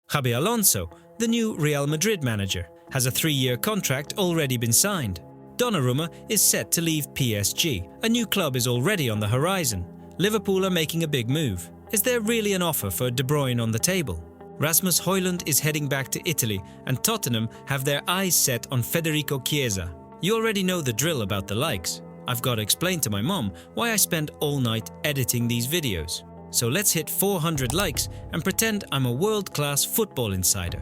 Xabi Alonso, the new Real Madrid manager, has a 3-year contract already been signed. Donnarumma is set to leave PSG. A new club is already on the horizon. Liverpool are making a big move. Is there really an offer for De Bruyne on the table? Rasmus Højlund is heading back to Italy, and Tottenham have their eyes set on Federico Chiesa. You already know the drill about the likes. I've got to explain to my mom why I spend all night editing these videos. So let's hit 400 likes and pretend I'm a world-class football insider.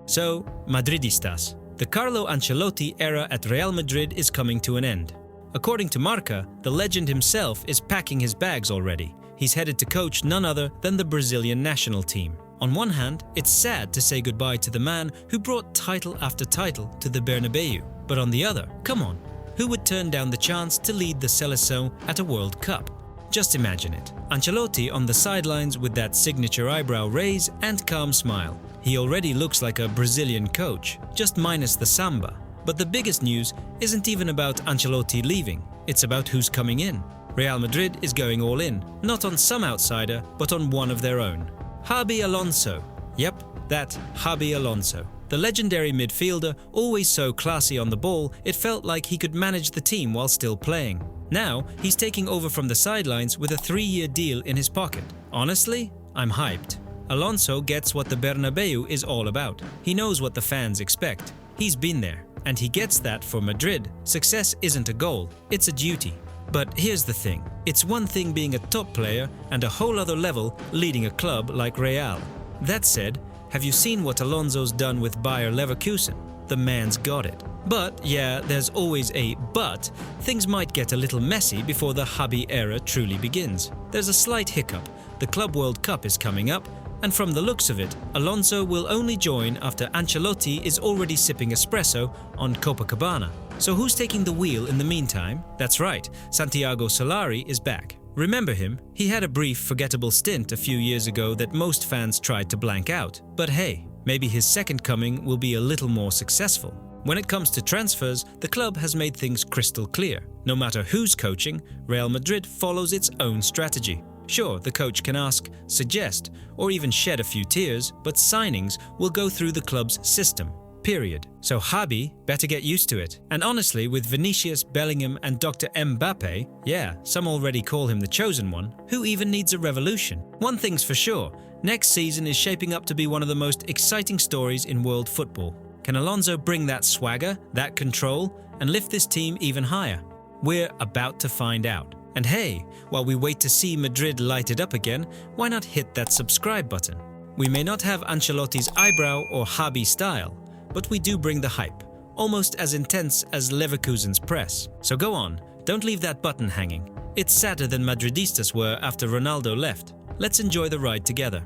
So, Madridistas. The Carlo Ancelotti era at Real Madrid is coming to an end. According to Marca, the legend himself is packing his bags already. He's headed to coach none other than the Brazilian national team. On one hand, it's sad to say goodbye to the man who brought title after title to the Bernabeu. But on the other, come on, who would turn down the chance to lead the Seleção at a World Cup? Just imagine it. Ancelotti on the sidelines with that signature eyebrow raise and calm smile. He already looks like a Brazilian coach, just minus the samba. But the biggest news isn't even about Ancelotti leaving, it's about who's coming in. Real Madrid is going all in, not on some outsider, but on one of their own. Xabi Alonso. Yep, that Xabi Alonso. The legendary midfielder, always so classy on the ball, it felt like he could manage the team while still playing. Now, he's taking over from the sidelines with a 3-year deal in his pocket. Honestly, I'm hyped. Alonso gets what the Bernabeu is all about. He knows what the fans expect. He's been there, and he gets that for Madrid. Success isn't a goal, it's a duty. But here's the thing. It's one thing being a top player and a whole other level leading a club like Real. That said, have you seen what Alonso's done with Bayer Leverkusen? The man's got it. But, yeah, there's always a but, things might get a little messy before the Xabi era truly begins. There's a slight hiccup. The Club World Cup is coming up, and from the looks of it, Alonso will only join after Ancelotti is already sipping espresso on Copacabana. So who's taking the wheel in the meantime? That's right, Santiago Solari is back. Remember him? He had a brief, forgettable stint a few years ago that most fans tried to blank out. But hey, maybe his second coming will be a little more successful. When it comes to transfers, the club has made things crystal clear. No matter who's coaching, Real Madrid follows its own strategy. Sure, the coach can ask, suggest, or even shed a few tears, but signings will go through the club's system. Period. So Xabi better get used to it. And honestly, with Vinicius, Bellingham and Dr. Mbappe, yeah, some already call him the chosen one, who even needs a revolution? One thing's for sure, next season is shaping up to be one of the most exciting stories in world football. Can Alonso bring that swagger, that control, and lift this team even higher? We're about to find out. And hey, while we wait to see Madrid light it up again, why not hit that subscribe button? We may not have Ancelotti's eyebrow or Xabi style, but we do bring the hype, almost as intense as Leverkusen's press. So go on, don't leave that button hanging. It's sadder than Madridistas were after Ronaldo left. Let's enjoy the ride together.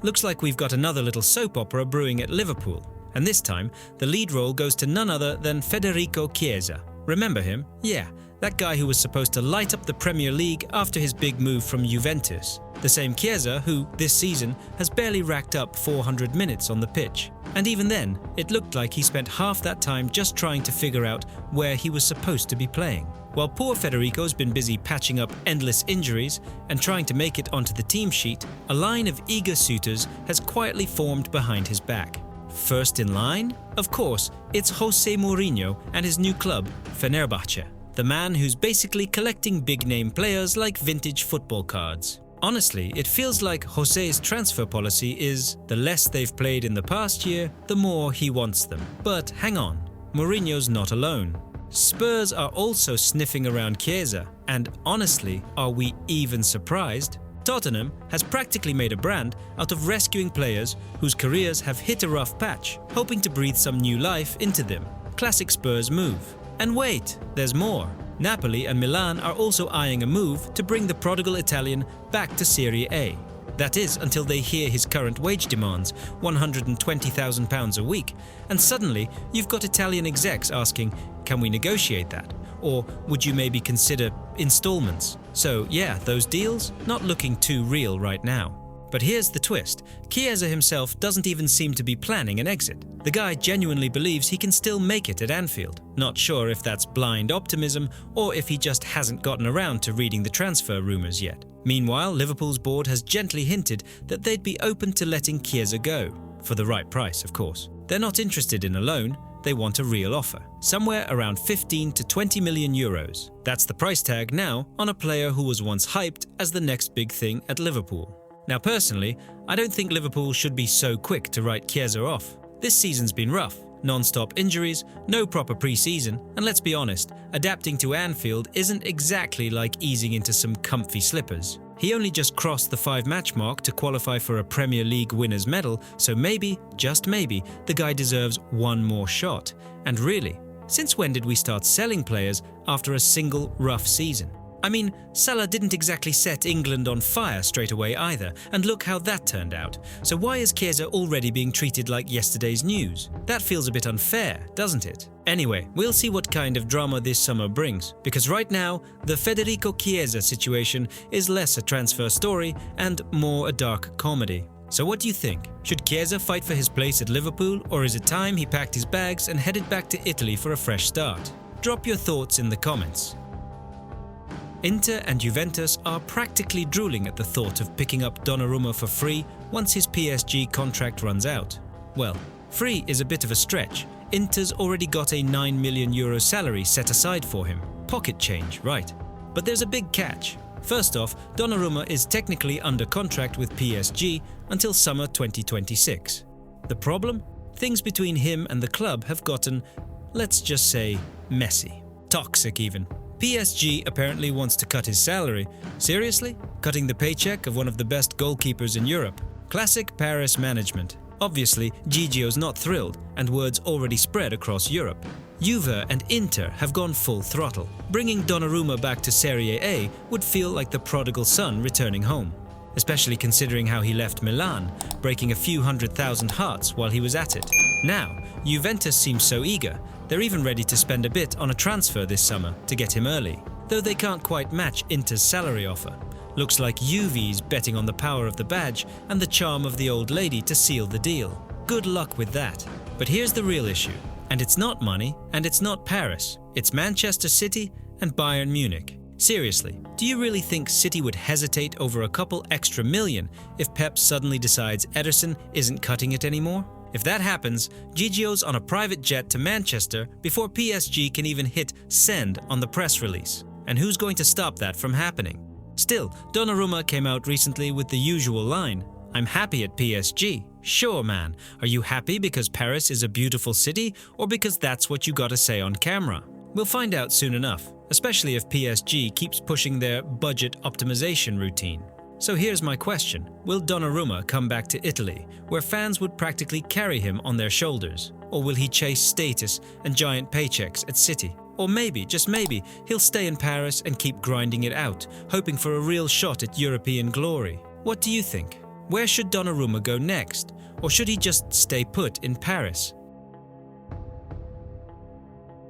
Looks like we've got another little soap opera brewing at Liverpool, and this time the lead role goes to none other than Federico Chiesa. Remember him? Yeah, that guy who was supposed to light up the Premier League after his big move from Juventus. The same Chiesa who, this season, has barely racked up 400 minutes on the pitch. And even then, it looked like he spent half that time just trying to figure out where he was supposed to be playing. While poor Federico's been busy patching up endless injuries and trying to make it onto the team sheet, a line of eager suitors has quietly formed behind his back. First in line? Of course, it's Jose Mourinho and his new club, Fenerbahce, the man who's basically collecting big-name players like vintage football cards. Honestly, it feels like Jose's transfer policy is, the less they've played in the past year, the more he wants them. But hang on, Mourinho's not alone. Spurs are also sniffing around Chiesa, and honestly, are we even surprised? Tottenham has practically made a brand out of rescuing players whose careers have hit a rough patch, hoping to breathe some new life into them. Classic Spurs move. And wait, there's more. Napoli and Milan are also eyeing a move to bring the prodigal Italian back to Serie A. That is, until they hear his current wage demands, £120,000 a week, and suddenly you've got Italian execs asking, can we negotiate that? Or would you maybe consider installments? So yeah, those deals, not looking too real right now. But here's the twist. Chiesa himself doesn't even seem to be planning an exit. The guy genuinely believes he can still make it at Anfield. Not sure if that's blind optimism or if he just hasn't gotten around to reading the transfer rumours yet. Meanwhile, Liverpool's board has gently hinted that they'd be open to letting Chiesa go, for the right price, of course. They're not interested in a loan, they want a real offer, somewhere around 15 to 20 million euros. That's the price tag now on a player who was once hyped as the next big thing at Liverpool. Now personally, I don't think Liverpool should be so quick to write Chiesa off. This season's been rough. Non-stop injuries, no proper pre-season, and let's be honest, adapting to Anfield isn't exactly like easing into some comfy slippers. He only just crossed the 5-match mark to qualify for a Premier League winner's medal, so maybe, just maybe, the guy deserves one more shot. And really, since when did we start selling players after a single rough season? I mean, Salah didn't exactly set England on fire straight away either, and look how that turned out. So why is Chiesa already being treated like yesterday's news? That feels a bit unfair, doesn't it? Anyway, we'll see what kind of drama this summer brings, because right now, the Federico Chiesa situation is less a transfer story and more a dark comedy. So what do you think? Should Chiesa fight for his place at Liverpool, or is it time he packed his bags and headed back to Italy for a fresh start? Drop your thoughts in the comments. Inter and Juventus are practically drooling at the thought of picking up Donnarumma for free once his PSG contract runs out. Well, free is a bit of a stretch. Inter's already got a €9 million salary set aside for him. Pocket change, right? But there's a big catch. First off, Donnarumma is technically under contract with PSG until summer 2026. The problem? Things between him and the club have gotten, let's just say, messy. Toxic even. PSG apparently wants to cut his salary. Seriously? Cutting the paycheck of one of the best goalkeepers in Europe? Classic Paris management. Obviously, Gigio's not thrilled, and word's already spread across Europe. Juve and Inter have gone full throttle. Bringing Donnarumma back to Serie A would feel like the prodigal son returning home, especially considering how he left Milan, breaking a few 100,000 hearts while he was at it. Now, Juventus seems so eager, they're even ready to spend a bit on a transfer this summer to get him early, though they can't quite match Inter's salary offer. Looks like Juve's betting on the power of the badge and the charm of the old lady to seal the deal. Good luck with that. But here's the real issue. And it's not money, and it's not Paris. It's Manchester City and Bayern Munich. Seriously, do you really think City would hesitate over a couple extra million if Pep suddenly decides Ederson isn't cutting it anymore? If that happens, Gigio's on a private jet to Manchester before PSG can even hit send on the press release. And who's going to stop that from happening? Still, Donnarumma came out recently with the usual line, "I'm happy at PSG." Sure, man. Are you happy because Paris is a beautiful city, or because that's what you gotta say on camera? We'll find out soon enough, especially if PSG keeps pushing their budget optimization routine. So here's my question. Will Donnarumma come back to Italy, where fans would practically carry him on their shoulders? Or will he chase status and giant paychecks at City? Or maybe, just maybe, he'll stay in Paris and keep grinding it out, hoping for a real shot at European glory? What do you think? Where should Donnarumma go next? Or should he just stay put in Paris?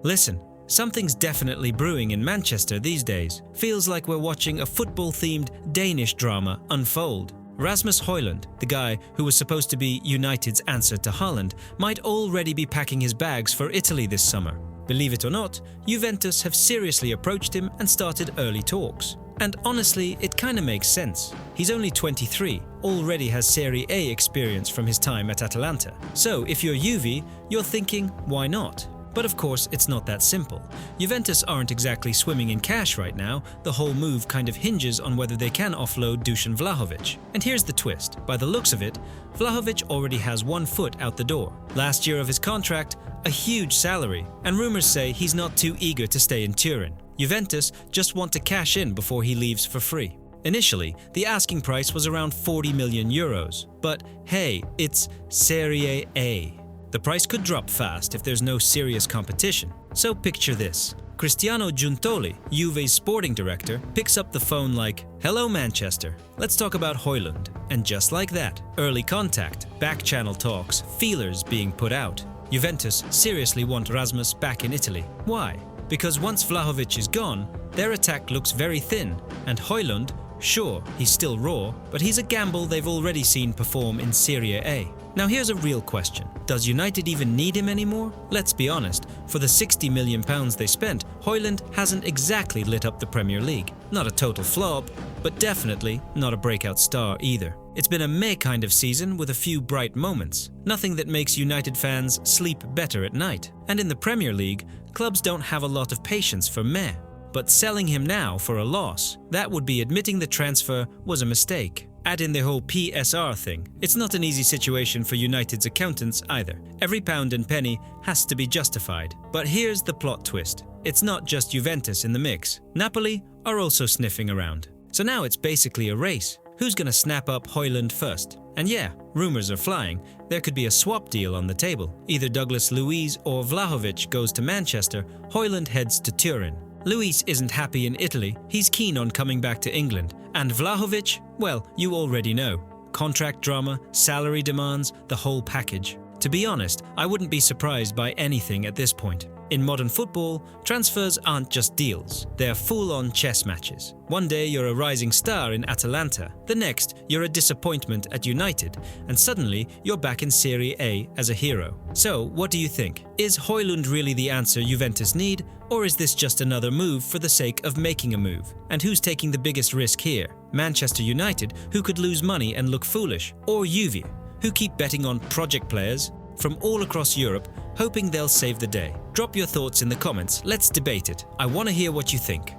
Listen, something's definitely brewing in Manchester these days. Feels like we're watching a football-themed Danish drama unfold. Rasmus Højlund, the guy who was supposed to be United's answer to Haaland, might already be packing his bags for Italy this summer. Believe it or not, Juventus have seriously approached him and started early talks. And honestly, it kinda makes sense. He's only 23, already has Serie A experience from his time at Atalanta. So if you're Juve, you're thinking, why not? But of course, it's not that simple. Juventus aren't exactly swimming in cash right now. The whole move kind of hinges on whether they can offload Dusan Vlahovic. And here's the twist. By the looks of it, Vlahovic already has one foot out the door. Last year of his contract, a huge salary, and rumors say he's not too eager to stay in Turin. Juventus just want to cash in before he leaves for free. Initially, the asking price was around 40 million euros. But hey, it's Serie A. The price could drop fast if there's no serious competition. So picture this. Cristiano Giuntoli, Juve's sporting director, picks up the phone like, "Hello Manchester, let's talk about Højlund." And just like that, early contact, back-channel talks, feelers being put out. Juventus seriously want Rasmus back in Italy. Why? Because once Vlahovic is gone, their attack looks very thin, and Højlund, sure, he's still raw, but he's a gamble they've already seen perform in Serie A. Now here's a real question. Does United even need him anymore? Let's be honest, for the £60 million they spent, Højlund hasn't exactly lit up the Premier League. Not a total flop, but definitely not a breakout star either. It's been a meh kind of season with a few bright moments, nothing that makes United fans sleep better at night. And in the Premier League, clubs don't have a lot of patience for meh. But selling him now for a loss, that would be admitting the transfer was a mistake. Add in the whole PSR thing. It's not an easy situation for United's accountants either. Every pound and penny has to be justified. But here's the plot twist. It's not just Juventus in the mix. Napoli are also sniffing around. So now it's basically a race. Who's gonna snap up Højlund first? And yeah, rumors are flying. There could be a swap deal on the table. Either Douglas Luiz or Vlahovic goes to Manchester, Højlund heads to Turin. Luiz isn't happy in Italy, he's keen on coming back to England. And Vlahovic? Well, you already know. Contract drama, salary demands, the whole package. To be honest, I wouldn't be surprised by anything at this point. In modern football, transfers aren't just deals, they're full-on chess matches. One day you're a rising star in Atalanta, the next you're a disappointment at United, and suddenly you're back in Serie A as a hero. So, what do you think? Is Højlund really the answer Juventus need, or is this just another move for the sake of making a move? And who's taking the biggest risk here? Manchester United, who could lose money and look foolish, or Juve, who keep betting on project players from all across Europe, hoping they'll save the day? Drop your thoughts in the comments, let's debate it. I want to hear what you think.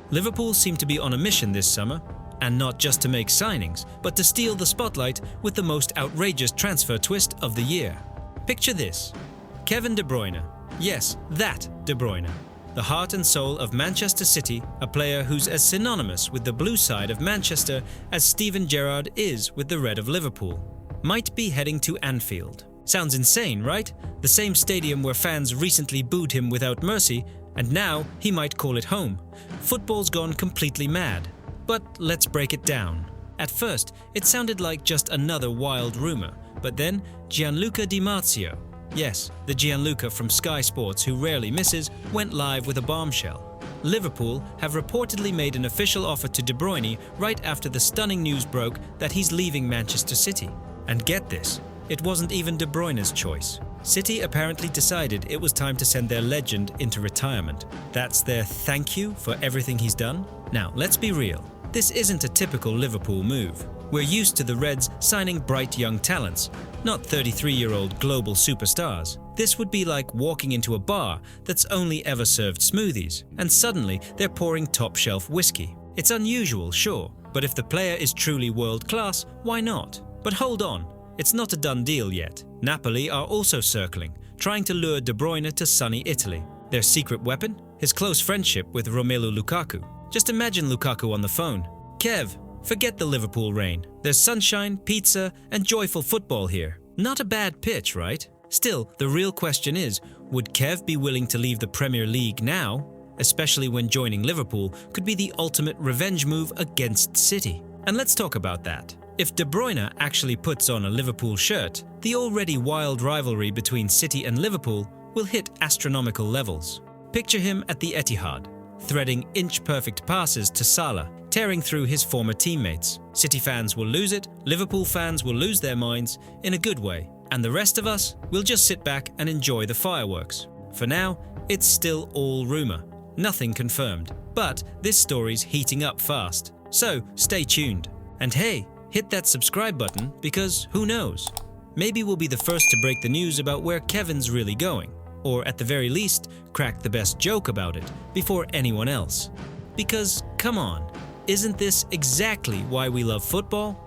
Liverpool seem to be on a mission this summer, and not just to make signings, but to steal the spotlight with the most outrageous transfer twist of the year. Picture this: Kevin De Bruyne. Yes, that De Bruyne. The heart and soul of Manchester City, a player who's as synonymous with the blue side of Manchester as Steven Gerrard is with the red of Liverpool, might be heading to Anfield. Sounds insane, right? The same stadium where fans recently booed him without mercy, and now he might call it home. Football's gone completely mad. But let's break it down. At first, it sounded like just another wild rumor, but then Gianluca Di Marzio, yes, the Gianluca from Sky Sports who rarely misses, went live with a bombshell. Liverpool have reportedly made an official offer to De Bruyne right after the stunning news broke that he's leaving Manchester City. And get this, it wasn't even De Bruyne's choice. City apparently decided it was time to send their legend into retirement. That's their thank you for everything he's done? Now, let's be real. This isn't a typical Liverpool move. We're used to the Reds signing bright young talents, not 33-year-old global superstars. This would be like walking into a bar that's only ever served smoothies, and suddenly they're pouring top-shelf whiskey. It's unusual, sure, but if the player is truly world-class, why not? But hold on, it's not a done deal yet. Napoli are also circling, trying to lure De Bruyne to sunny Italy. Their secret weapon? His close friendship with Romelu Lukaku. Just imagine Lukaku on the phone. Kev, forget the Liverpool reign. There's sunshine, pizza, and joyful football here. Not a bad pitch, right? Still, the real question is, would Kev be willing to leave the Premier League now? Especially when joining Liverpool could be the ultimate revenge move against City. And let's talk about that. If De Bruyne actually puts on a Liverpool shirt, the already wild rivalry between City and Liverpool will hit astronomical levels. Picture him at the Etihad, threading inch-perfect passes to Salah, tearing through his former teammates. City fans will lose it, Liverpool fans will lose their minds in a good way, and the rest of us will just sit back and enjoy the fireworks. For now, it's still all rumor, nothing confirmed. But this story's heating up fast, so stay tuned. And hey, hit that subscribe button because who knows? Maybe we'll be the first to break the news about where Kevin's really going, or at the very least, crack the best joke about it before anyone else. Because, come on, isn't this exactly why we love football?